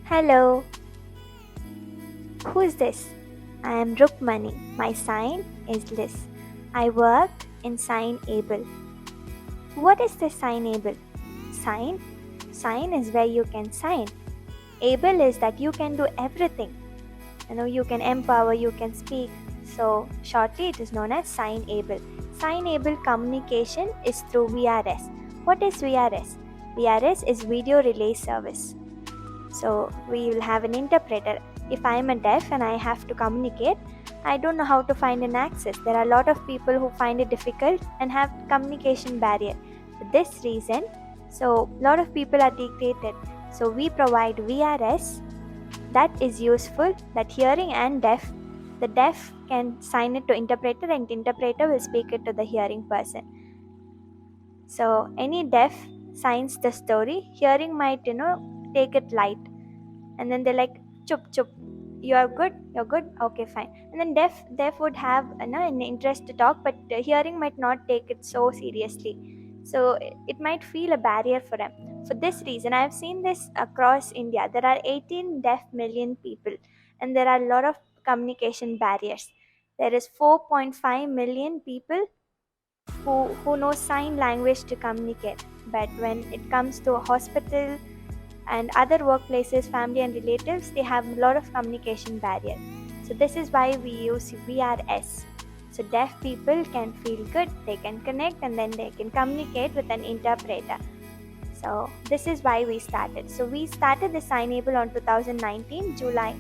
Hello, who's this? I am Rukmani. My sign is Liz. I work in SignAble. What is the SignAble? Sign? Sign is where you can sign. Able is that you can do everything. You can empower, you can speak. So, shortly it is known as SignAble. SignAble communication is through VRS. What is VRS? VRS is Video Relay Service. So we will have an interpreter. If I am a deaf and I have to communicate, I don't know how to find an access. There are a lot of people who find it difficult and have communication barrier. For this reason, so a lot of people are dictated. So we provide VRS that is useful, that hearing and deaf. The deaf can sign it to interpreter and interpreter will speak it to the hearing person. So any deaf signs the story, hearing might take it light, and then they're like chup chup, you're good, okay, fine. And then deaf would have an interest to talk, but hearing might not take it so seriously, so it might feel a barrier for them. For this reason, I have seen this across India. There are 18 deaf million people, and there are a lot of communication barriers. There is 4.5 million people who know sign language to communicate, but when it comes to a hospital and other workplaces, family and relatives, they have a lot of communication barrier. So this is why we use VRS. So deaf people can feel good, they can connect, and then they can communicate with an interpreter. So this is why we started. So we started the SignAble on 2019, July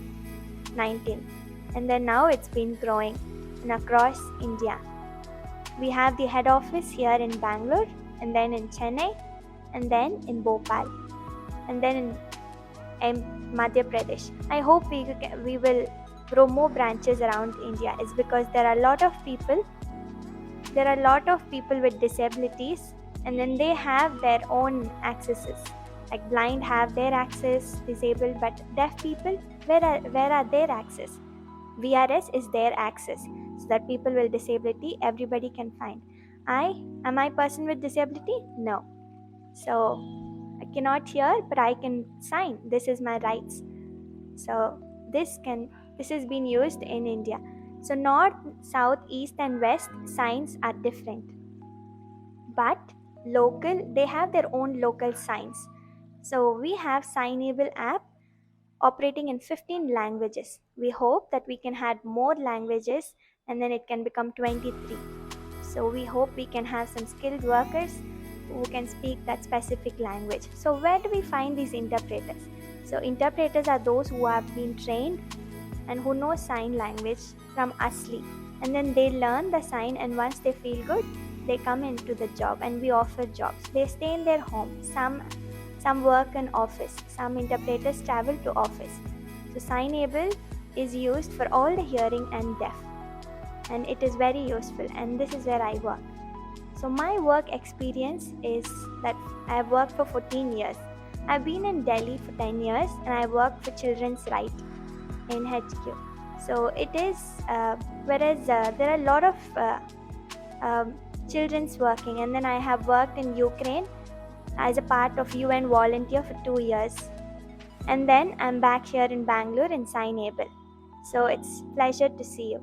19, and then now it's been growing across India. We have the head office here in Bangalore, and then in Chennai, and then in Bhopal, and then in Madhya Pradesh. I hope we will grow more branches around India. It's because there are a lot of people with disabilities, and then they have their own accesses. Like blind have their access, disabled, but deaf people, where are their access? VRS is their access, so that people with disability, everybody can find. Am I a person with disability? No. So I cannot hear, but I can sign. This is my rights. So this is being used in India. So north, south, east and west signs are different, but local, they have their own local signs. So we have SignAble app operating in 15 languages. We hope that we can add more languages, and then it can become 23. So we hope we can have some skilled workers who can speak that specific language. So where do we find these interpreters? So interpreters are those who have been trained and who know sign language from ASLI, and then they learn the sign, and once they feel good, they come into the job and we offer jobs. They stay in their home. Some work in office. Some interpreters travel to office. So SignAble is used for all the hearing and deaf, and it is very useful, and this is where I work. So my work experience is that I have worked for 14 years. I've been in Delhi for 10 years, and I work for Children's Right in HQ. So it is, whereas there are a lot of children's working, and then I have worked in Ukraine as a part of UN volunteer for 2 years. And then I'm back here in Bangalore in SignAble. So it's a pleasure to see you.